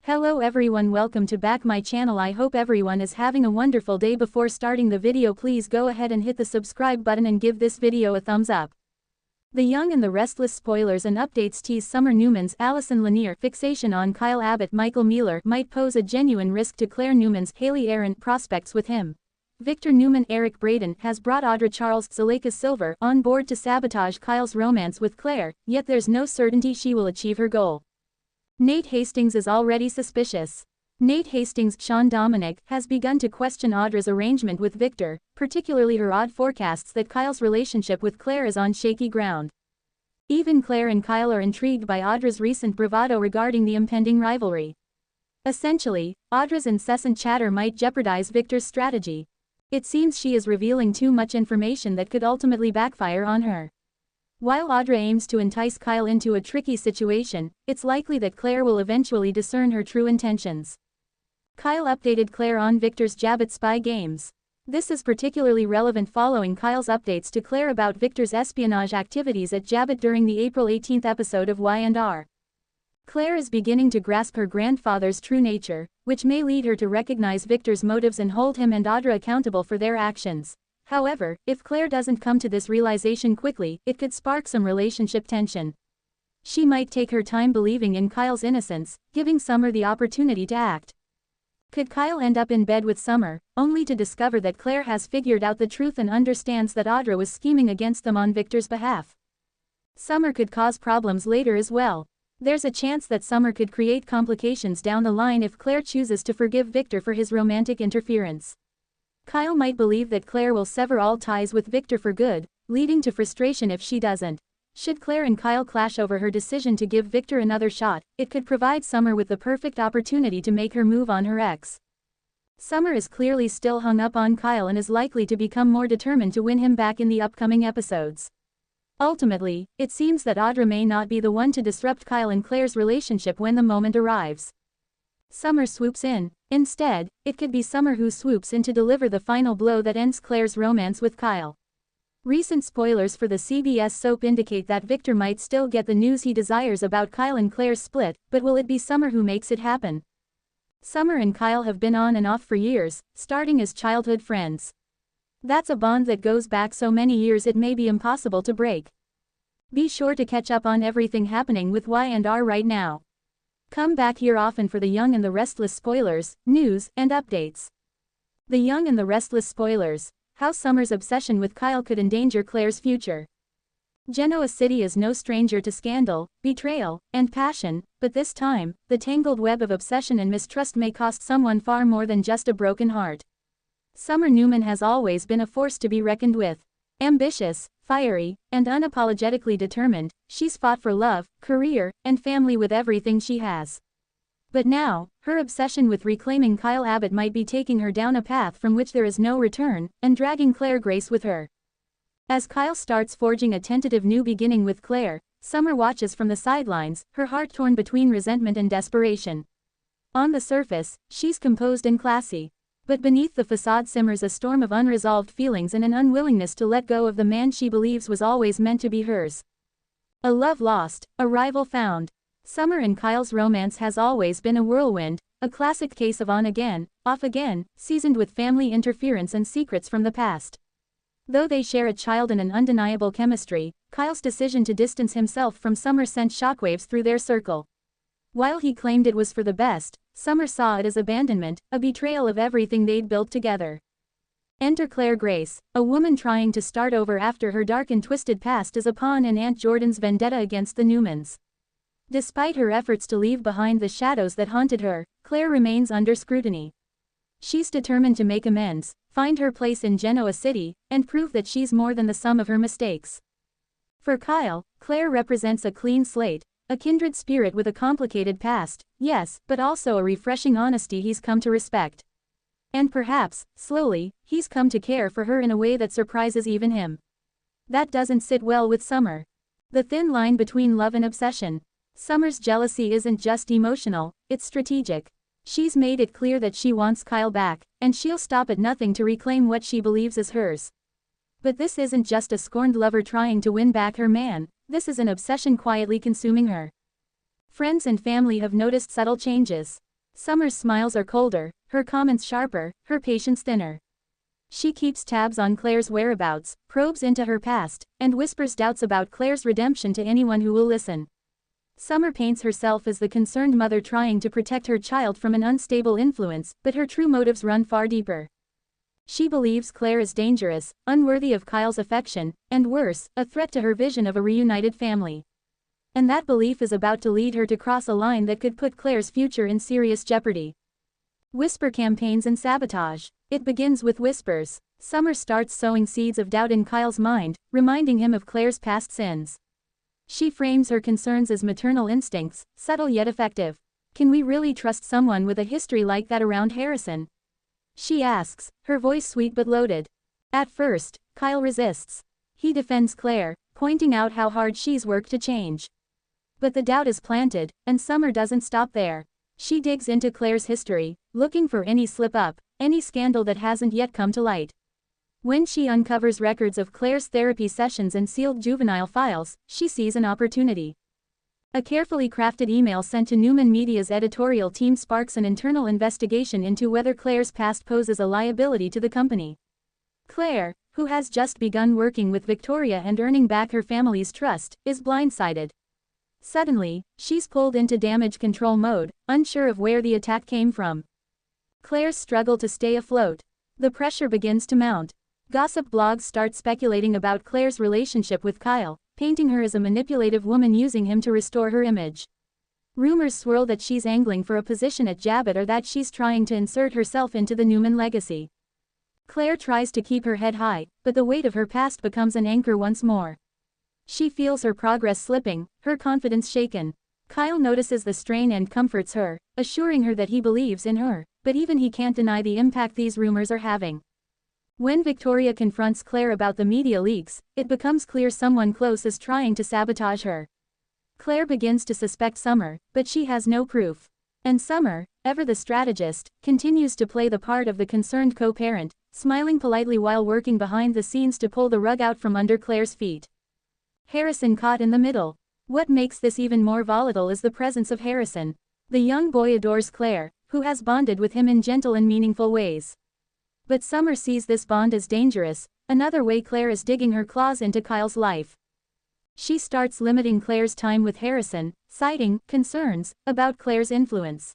Hello everyone, welcome to back my channel. I hope everyone is having a wonderful day. Before starting the video, please go ahead and hit the subscribe button and give this video a thumbs up. The Young and the Restless spoilers and updates tease Summer Newman's Allison Lanier fixation on Kyle Abbott. Michael Mueller might pose a genuine risk to Claire Newman's Haley Aaron prospects with him. Victor Newman. Eric Braeden has brought Audra Charles Zuleika Silver on board to sabotage Kyle's romance with Claire, yet there's no certainty she will achieve her goal. Nate Hastings is already suspicious. Nate Hastings' Sean Dominic has begun to question Audra's arrangement with Victor, particularly her odd forecasts that Kyle's relationship with Claire is on shaky ground. Even Claire and Kyle are intrigued by Audra's recent bravado regarding the impending rivalry. Essentially, Audra's incessant chatter might jeopardize Victor's strategy. It seems she is revealing too much information that could ultimately backfire on her. While Audra aims to entice Kyle into a tricky situation, it's likely that Claire will eventually discern her true intentions. Kyle updated Claire on Victor's Jabbit spy games. This is particularly relevant following Kyle's updates to Claire about Victor's espionage activities at Jabbit during the April 18 episode of Y&R. Claire is beginning to grasp her grandfather's true nature, which may lead her to recognize Victor's motives and hold him and Audra accountable for their actions. However, if Claire doesn't come to this realization quickly, it could spark some relationship tension. She might take her time believing in Kyle's innocence, giving Summer the opportunity to act. Could Kyle end up in bed with Summer, only to discover that Claire has figured out the truth and understands that Audra was scheming against them on Victor's behalf? Summer could cause problems later as well. There's a chance that Summer could create complications down the line if Claire chooses to forgive Victor for his romantic interference. Kyle might believe that Claire will sever all ties with Victor for good, leading to frustration if she doesn't. Should Claire and Kyle clash over her decision to give Victor another shot, it could provide Summer with the perfect opportunity to make her move on her ex. Summer is clearly still hung up on Kyle and is likely to become more determined to win him back in the upcoming episodes. Ultimately, it seems that Audra may not be the one to disrupt Kyle and Claire's relationship when the moment arrives. Summer swoops in. Instead, it could be Summer who swoops in to deliver the final blow that ends Claire's romance with Kyle. Recent spoilers for the CBS soap indicate that Victor might still get the news he desires about Kyle and Claire's split, but will it be Summer who makes it happen? Summer and Kyle have been on and off for years, starting as childhood friends. That's a bond that goes back so many years it may be impossible to break. Be sure to catch up on everything happening with Y&R right now. Come back here often for the Young and the Restless spoilers, news, and updates. The Young and the Restless spoilers: how Summer's obsession with Kyle could endanger Claire's future. Genoa City is no stranger to scandal, betrayal, and passion, but this time, the tangled web of obsession and mistrust may cost someone far more than just a broken heart. Summer Newman has always been a force to be reckoned with. Ambitious, fiery, and unapologetically determined, she's fought for love, career, and family with everything she has. But now, her obsession with reclaiming Kyle Abbott might be taking her down a path from which there is no return, and dragging Claire Grace with her. As Kyle starts forging a tentative new beginning with Claire, Summer watches from the sidelines, her heart torn between resentment and desperation. On the surface, she's composed and classy. But beneath the facade simmers a storm of unresolved feelings and an unwillingness to let go of the man she believes was always meant to be hers. A love lost, a rival found. Summer and Kyle's romance has always been a whirlwind, a classic case of on again, off again, seasoned with family interference and secrets from the past. Though they share a child and an undeniable chemistry, Kyle's decision to distance himself from Summer sent shockwaves through their circle. While he claimed it was for the best, Summer saw it as abandonment, a betrayal of everything they'd built together. Enter Claire Grace, a woman trying to start over after her dark and twisted past as a pawn in Aunt Jordan's vendetta against the Newmans. Despite her efforts to leave behind the shadows that haunted her, Claire remains under scrutiny. She's determined to make amends, find her place in Genoa City, and prove that she's more than the sum of her mistakes. For Kyle, Claire represents a clean slate, a kindred spirit with a complicated past, yes, but also a refreshing honesty he's come to respect. And perhaps, slowly, he's come to care for her in a way that surprises even him. That doesn't sit well with Summer. The thin line between love and obsession. Summer's jealousy isn't just emotional, it's strategic. She's made it clear that she wants Kyle back, and she'll stop at nothing to reclaim what she believes is hers. But this isn't just a scorned lover trying to win back her man, this is an obsession quietly consuming her. Friends and family have noticed subtle changes. Summer's smiles are colder, her comments sharper, her patience thinner. She keeps tabs on Claire's whereabouts, probes into her past, and whispers doubts about Claire's redemption to anyone who will listen. Summer paints herself as the concerned mother trying to protect her child from an unstable influence, but her true motives run far deeper. She believes Claire is dangerous, unworthy of Kyle's affection, and worse, a threat to her vision of a reunited family. And that belief is about to lead her to cross a line that could put Claire's future in serious jeopardy. Whisper campaigns and sabotage. It begins with whispers. Summer starts sowing seeds of doubt in Kyle's mind, reminding him of Claire's past sins. She frames her concerns as maternal instincts, subtle yet effective. Can we really trust someone with a history like that around Harrison? She asks, her voice sweet but loaded. At first, Kyle resists. He defends Claire, pointing out how hard she's worked to change. But the doubt is planted, and Summer doesn't stop there. She digs into Claire's history, looking for any slip-up, any scandal that hasn't yet come to light. When she uncovers records of Claire's therapy sessions and sealed juvenile files, she sees an opportunity. A carefully crafted email sent to Newman Media's editorial team sparks an internal investigation into whether Claire's past poses a liability to the company. Claire, who has just begun working with Victoria and earning back her family's trust, is blindsided. Suddenly, she's pulled into damage control mode, unsure of where the attack came from. Claire's struggle to stay afloat. The pressure begins to mount. Gossip blogs start speculating about Claire's relationship with Kyle, painting her as a manipulative woman using him to restore her image. Rumors swirl that she's angling for a position at Jabot or that she's trying to insert herself into the Newman legacy. Claire tries to keep her head high, but the weight of her past becomes an anchor once more. She feels her progress slipping, her confidence shaken. Kyle notices the strain and comforts her, assuring her that he believes in her, but even he can't deny the impact these rumors are having. When Victoria confronts Claire about the media leaks, it becomes clear someone close is trying to sabotage her. Claire begins to suspect Summer, but she has no proof. And Summer, ever the strategist, continues to play the part of the concerned co-parent, smiling politely while working behind the scenes to pull the rug out from under Claire's feet. Harrison caught in the middle. What makes this even more volatile is the presence of Harrison. The young boy adores Claire, who has bonded with him in gentle and meaningful ways. But Summer sees this bond as dangerous, another way Claire is digging her claws into Kyle's life. She starts limiting Claire's time with Harrison, citing concerns about Claire's influence.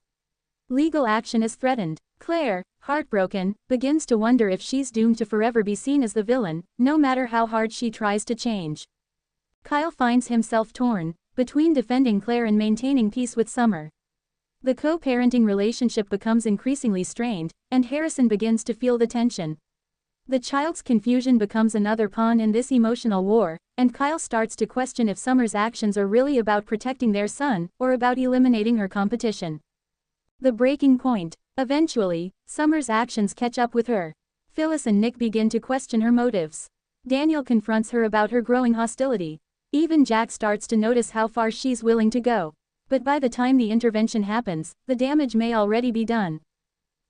Legal action is threatened. Claire, heartbroken, begins to wonder if she's doomed to forever be seen as the villain, no matter how hard she tries to change. Kyle finds himself torn between defending Claire and maintaining peace with Summer. The co-parenting relationship becomes increasingly strained, and Harrison begins to feel the tension. The child's confusion becomes another pawn in this emotional war, and Kyle starts to question if Summer's actions are really about protecting their son, or about eliminating her competition. The breaking point. Eventually, Summer's actions catch up with her. Phyllis and Nick begin to question her motives. Daniel confronts her about her growing hostility. Even Jack starts to notice how far she's willing to go. But by the time the intervention happens, the damage may already be done.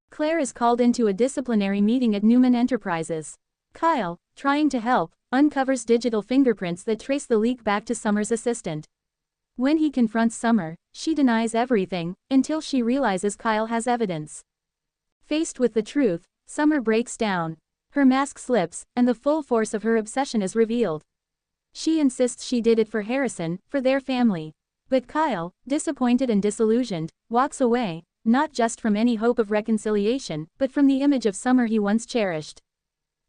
Claire is called into a disciplinary meeting at Newman Enterprises. Kyle, trying to help, uncovers digital fingerprints that trace the leak back to Summer's assistant. When he confronts Summer, she denies everything, until she realizes Kyle has evidence. Faced with the truth, Summer breaks down. Her mask slips, and the full force of her obsession is revealed. She insists she did it for Harrison, for their family. But Kyle, disappointed and disillusioned, walks away, not just from any hope of reconciliation, but from the image of Summer he once cherished.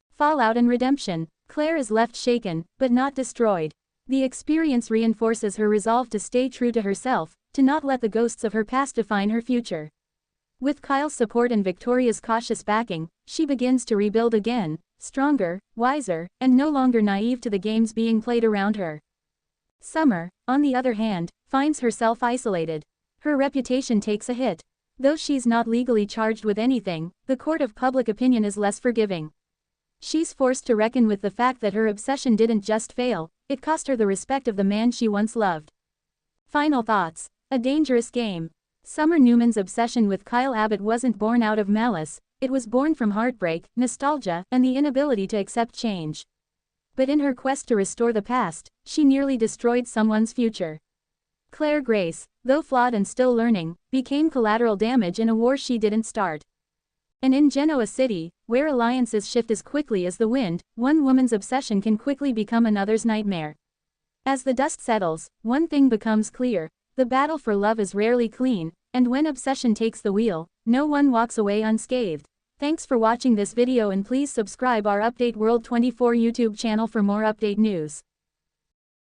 Fallout and redemption. Claire is left shaken, but not destroyed. The experience reinforces her resolve to stay true to herself, to not let the ghosts of her past define her future. With Kyle's support and Victoria's cautious backing, she begins to rebuild again, stronger, wiser, and no longer naive to the games being played around her. Summer, on the other hand, finds herself isolated. Her reputation takes a hit. Though she's not legally charged with anything, the court of public opinion is less forgiving. She's forced to reckon with the fact that her obsession didn't just fail, it cost her the respect of the man she once loved. Final thoughts. A dangerous game. Summer Newman's obsession with Kyle Abbott wasn't born out of malice, it was born from heartbreak, nostalgia, and the inability to accept change. But in her quest to restore the past, she nearly destroyed someone's future. Claire Grace, though flawed and still learning, became collateral damage in a war she didn't start. And in Genoa City, where alliances shift as quickly as the wind, one woman's obsession can quickly become another's nightmare. As the dust settles, one thing becomes clear: the battle for love is rarely clean, and when obsession takes the wheel, no one walks away unscathed. Thanks for watching this video and please subscribe our Update World 24 YouTube channel for more update news.